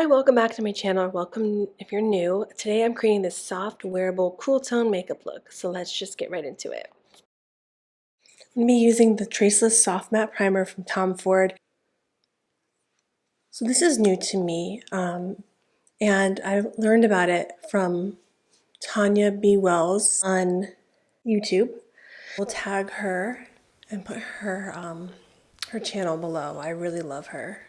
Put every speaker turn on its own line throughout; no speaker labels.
Hi, welcome back to my channel. Welcome if you're new. Today I'm creating this soft, wearable, cool tone makeup look. So let's just get right into it. I'm going to be using the Traceless Soft Matte Primer from Tom Ford. So this is new to me, and I learned about it from Tanya B. Wells on YouTube. We'll tag her and put her channel below. I really love her.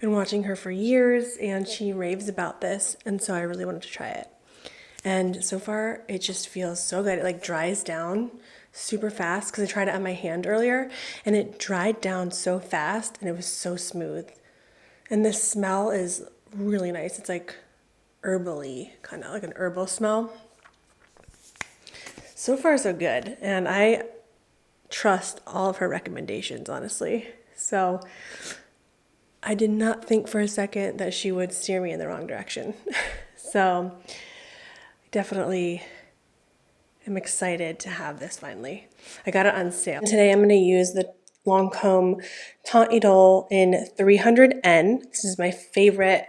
Been watching her for years and she raves about this, and so I really wanted to try it. And so far it just feels so good. It like dries down super fast because I tried it on my hand earlier and it dried down so fast and it was so smooth. And the smell is really nice. It's like herbally, kind of like an herbal smell. So far so good, and I trust all of her recommendations, honestly. So I did not think for a second that she would steer me in the wrong direction. So definitely am excited to have this finally. I got it on sale. Today I'm going to use the Lancome Teint Idole in 300N. This is my favorite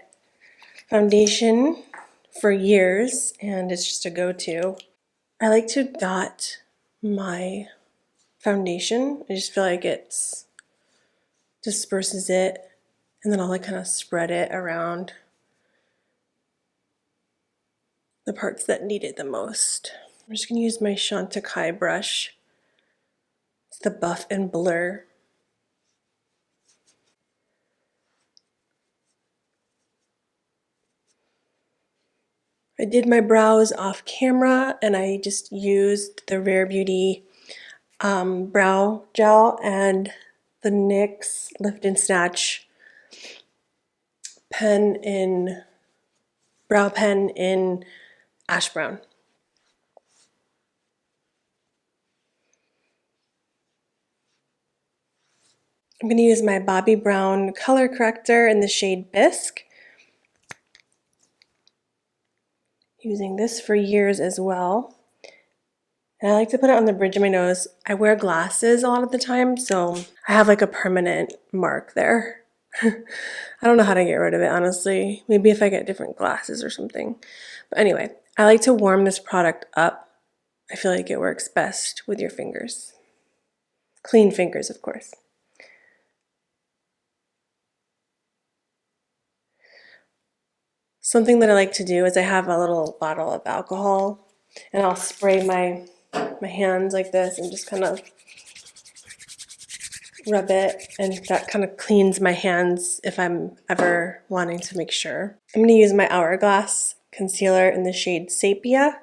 foundation for years, and it's just a go-to. I like to dot my foundation. I just feel like it disperses it, and then I'll like kind of spread it around the parts that need it the most. I'm just going to use my Chantecaille brush. It's the Buff and Blur. I did my brows off camera and I just used the Rare Beauty brow gel and the NYX Lift and Snatch brow pen in ash brown. I'm going to use my Bobbi Brown color corrector in the shade Bisque. Using this for years as well. And I like to put it on the bridge of my nose. I wear glasses a lot of the time, so I have like a permanent mark there. I don't know how to get rid of it, honestly. Maybe if I get different glasses or something. But anyway, I like to warm this product up. I feel like it works best with your fingers. Clean fingers, of course. Something that I like to do is I have a little bottle of alcohol and I'll spray my hands like this and just kind of rub it, and that kind of cleans my hands if I'm ever wanting to make sure. I'm going to use my Hourglass concealer in the shade Sepia.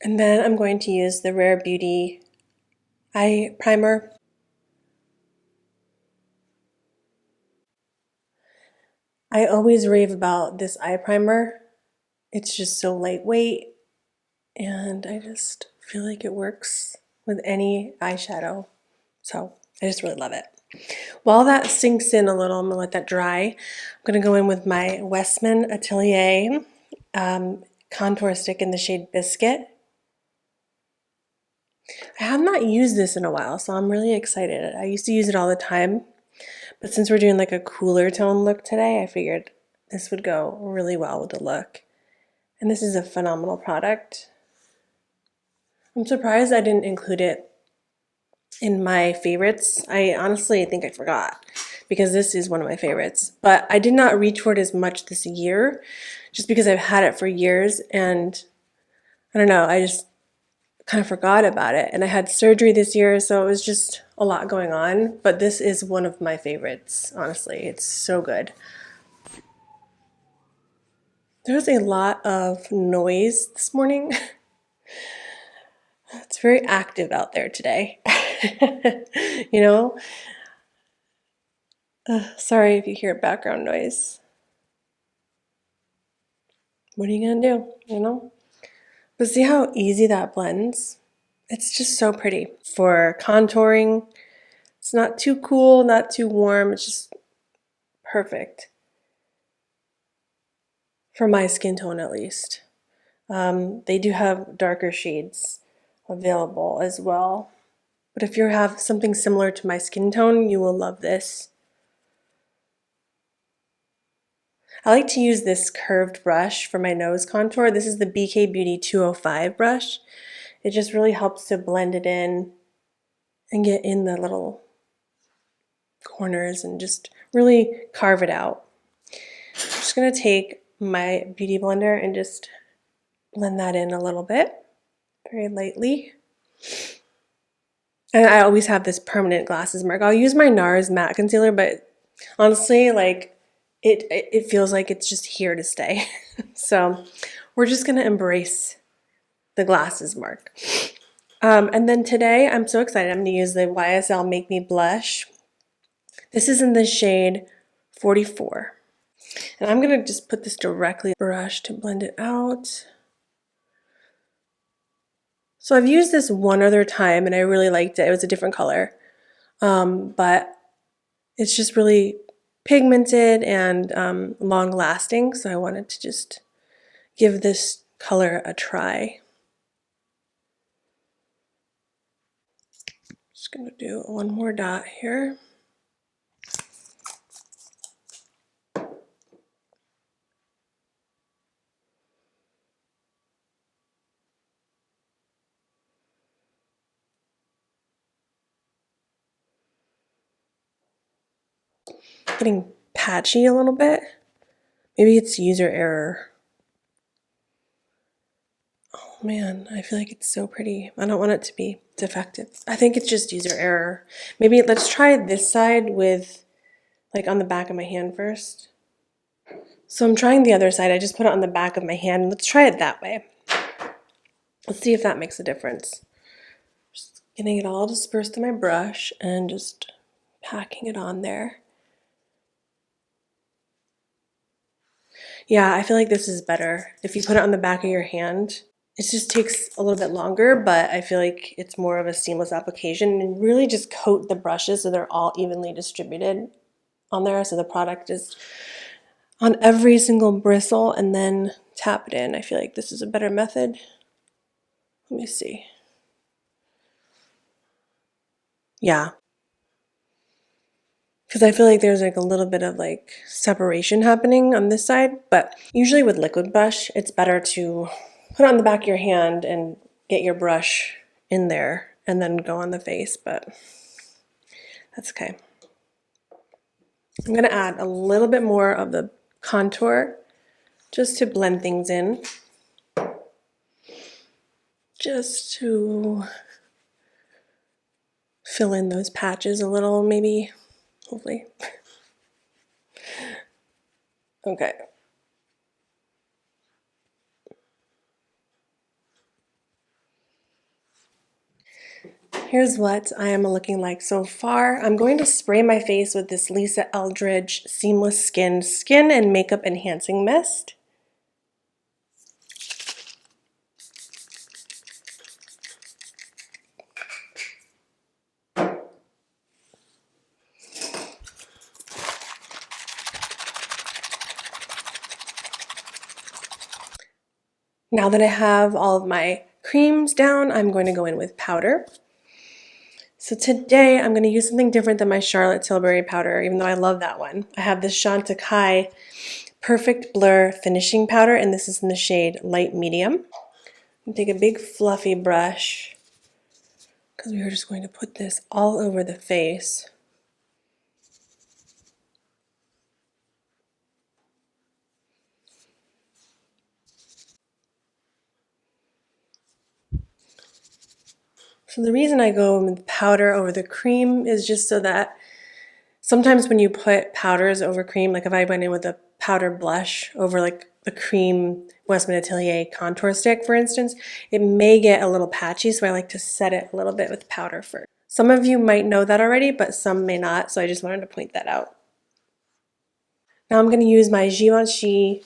And then I'm going to use the Rare Beauty eye primer. I always rave about this eye primer. It's just so lightweight and I just feel like it works with any eyeshadow. So I just really love it. While that sinks in a little, I'm going to let that dry. I'm going to go in with my Westman Atelier contour stick in the shade Biscuit. I have not used this in a while, so I'm really excited. I used to use it all the time, but since we're doing like a cooler tone look today, I figured this would go really well with the look. And this is a phenomenal product. I'm surprised I didn't include it in my favorites. I honestly think I forgot because this is one of my favorites. But I did not reach for it as much this year just because I've had it for years and I don't know, I just kind of forgot about it. And I had surgery this year, so it was just a lot going on. But this is one of my favorites, honestly. It's so good. There's a lot of noise this morning. It's very active out there today. You know? Sorry if you hear background noise. What are you gonna do, you know? But see how easy that blends? It's just so pretty for contouring. It's not too cool, not too warm. It's just perfect for my skin tone at least. They do have darker shades available as well. But if you have something similar to my skin tone, you will love this. I like to use this curved brush for my nose contour. This is the BK Beauty 205 brush. It just really helps to blend it in and get in the little corners and just really carve it out. I'm just going to take my beauty blender and just blend that in a little bit, very lightly. And I always have this permanent glasses mark. I'll use my NARS matte concealer, but honestly, like it feels like it's just here to stay. So we're just gonna embrace the glasses mark. And then today, I'm so excited. I'm gonna use the YSL Make Me Blush. This is in the shade 44. And I'm gonna just put this directly brush to blend it out. So I've used this one other time and I really liked it. It was a different color, but it's just really pigmented and long lasting. So I wanted to just give this color a try. Just gonna do one more dot here. Getting patchy a little bit. Maybe it's user error. Oh man, I feel like it's so pretty. I don't want it to be defective. I think it's just user error. Maybe let's try this side with, like, on the back of my hand first. So I'm trying the other side. I just put it on the back of my hand. Let's try it that way. Let's see if that makes a difference. Just getting it all dispersed to my brush and just packing it on there. Yeah, I feel like this is better. If you put it on the back of your hand, it just takes a little bit longer, but I feel like it's more of a seamless application, and really just coat the brushes so they're all evenly distributed on there, so the product is on every single bristle, and then tap it in. I feel like this is a better method. Let me see. Yeah. Because I feel like there's like a little bit of like separation happening on this side, but usually with liquid brush, it's better to put it on the back of your hand and get your brush in there and then go on the face, but that's okay. I'm gonna add a little bit more of the contour just to blend things in. Just to fill in those patches a little, maybe, hopefully. Okay. Here's what I am looking like so far. I'm going to spray my face with this Lisa Eldridge Seamless Skin and Makeup Enhancing Mist. Now that I have all of my creams down, I'm going to go in with powder. So today I'm going to use something different than my Charlotte Tilbury powder, even though I love that one. I have this Chantecaille Perfect Blur Finishing Powder, and this is in the shade Light Medium. I'm take a big fluffy brush, because we are just going to put this all over the face. So the reason I go with powder over the cream is just so that sometimes when you put powders over cream, like if I went in with a powder blush over like the cream Westman Atelier contour stick, for instance, it may get a little patchy, so I like to set it a little bit with powder first. Some of you might know that already, but some may not, so I just wanted to point that out. Now I'm going to use my Givenchy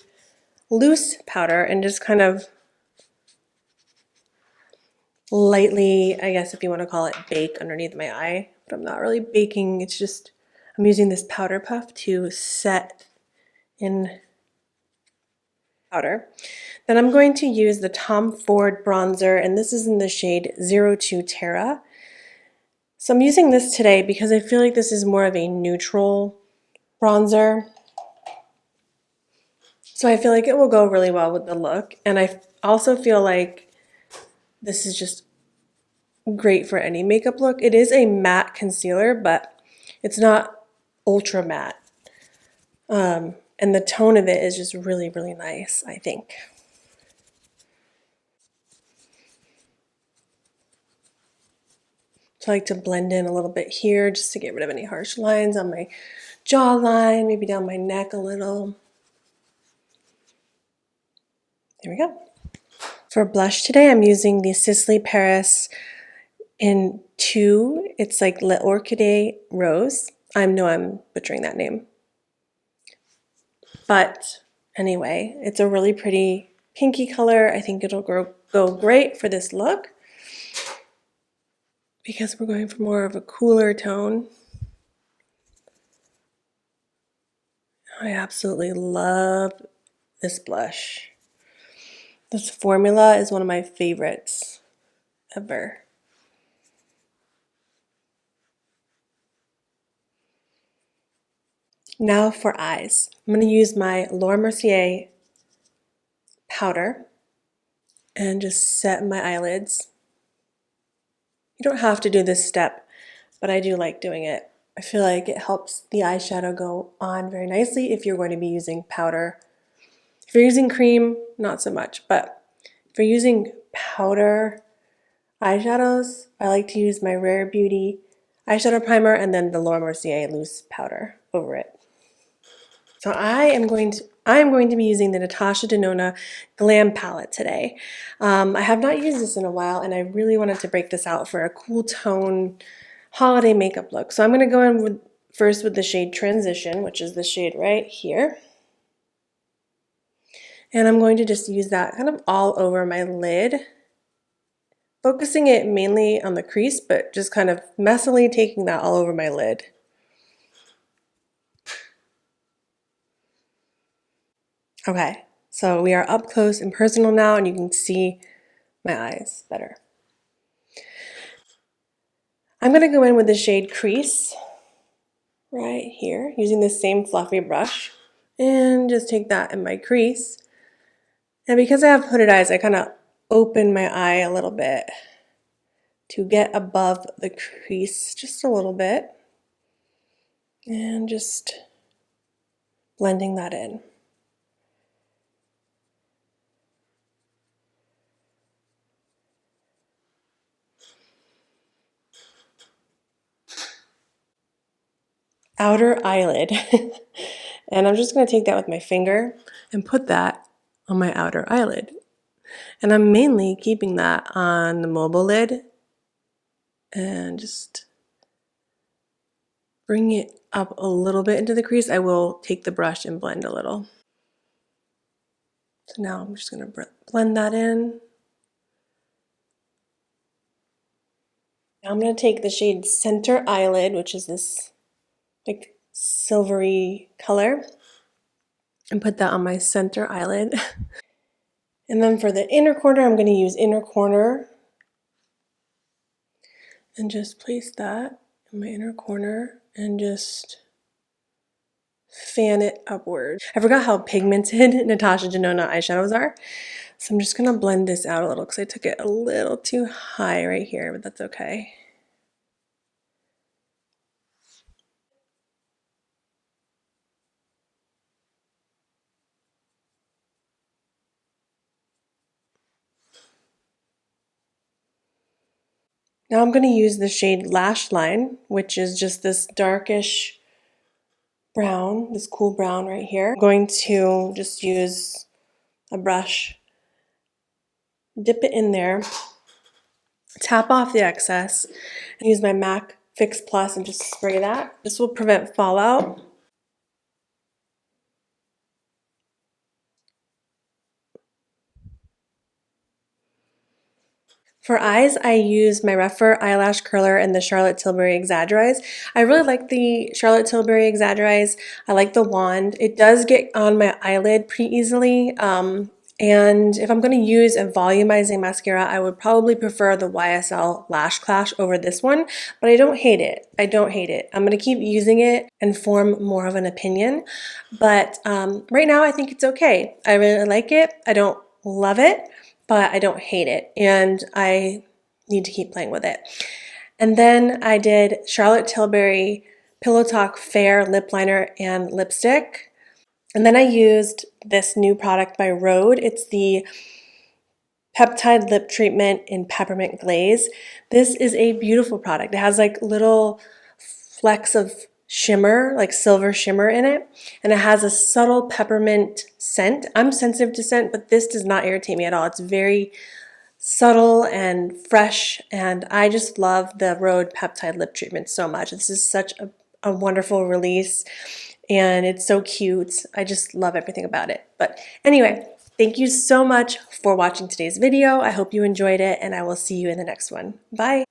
loose powder and just kind of lightly, I guess if you want to call it, bake underneath my eye, but I'm not really baking. It's just, I'm using this powder puff to set in powder. Then I'm going to use the Tom Ford bronzer, and this is in the shade 02 Terra. So I'm using this today because I feel like this is more of a neutral bronzer. So I feel like it will go really well with the look. And I also feel like this is just great for any makeup look. It is a matte concealer, but it's not ultra matte. And the tone of it is just really, really nice, I think. So I like to blend in a little bit here just to get rid of any harsh lines on my jawline, maybe down my neck a little. There we go. For blush today, I'm using the Sisley Paris in 2. It's like Le Orchidee Rose. I know I'm butchering that name. But anyway, it's a really pretty pinky color. I think it'll go great for this look because we're going for more of a cooler tone. I absolutely love this blush. This formula is one of my favorites ever. Now for eyes. I'm going to use my Laura Mercier powder and just set my eyelids. You don't have to do this step, but I do like doing it. I feel like it helps the eyeshadow go on very nicely if you're going to be using powder. If you're using cream, not so much, but if you're using powder eyeshadows, I like to use my Rare Beauty eyeshadow primer and then the Laura Mercier loose powder over it. So I am going to be using the Natasha Denona Glam Palette today. I have not used this in a while, and I really wanted to break this out for a cool tone holiday makeup look. So I'm going to go in first with the shade Transition, which is the shade right here. And I'm going to just use that kind of all over my lid, focusing it mainly on the crease, but just kind of messily taking that all over my lid. Okay, so we are up close and personal now, and you can see my eyes better. I'm going to go in with the shade Crease right here, using the same fluffy brush, and just take that in my crease. And because I have hooded eyes, I kind of open my eye a little bit to get above the crease just a little bit, and just blending that in. Outer eyelid. And I'm just going to take that with my finger and put that on my outer eyelid. And I'm mainly keeping that on the mobile lid and just bring it up a little bit into the crease. I will take the brush and blend a little. So now I'm just going to blend that in. Now I'm going to take the shade Center Eyelid, which is this like silvery color, and put that on my center eyelid. And then for the inner corner, I'm going to use Inner Corner and just place that in my inner corner and just fan it upward. I forgot how pigmented Natasha Denona eyeshadows are, so I'm just going to blend this out a little because I took it a little too high right here, but that's okay. Now I'm going to use the shade Lash Line, which is just this darkish brown, this cool brown right here. I'm going to just use a brush, dip it in there, tap off the excess, and use my MAC Fix Plus and just spray that. This will prevent fallout. For eyes, I use my Rephr eyelash curler and the Charlotte Tilbury Exaggerize. I really like the Charlotte Tilbury Exaggerize. I like the wand. It does get on my eyelid pretty easily. And if I'm going to use a volumizing mascara, I would probably prefer the YSL Lash Clash over this one, but I don't hate it. I don't hate it. I'm going to keep using it and form more of an opinion. But right now, I think it's okay. I really like it. I don't love it, but I don't hate it, and I need to keep playing with it. And then I did Charlotte Tilbury Pillow Talk Fair Lip Liner and Lipstick. And then I used this new product by Rhode. It's the Peptide Lip Treatment in Peppermint Glaze. This is a beautiful product. It has like little flecks of shimmer, like silver shimmer in it, and it has a subtle peppermint scent. I'm sensitive to scent, but this does not irritate me at all. It's very subtle and fresh, and I just love the Rhode Peptide Lip Treatment so much. This is such a wonderful release, and it's so cute. I just love everything about it. But anyway, thank you so much for watching today's video. I hope you enjoyed it, and I will see you in the next one. Bye!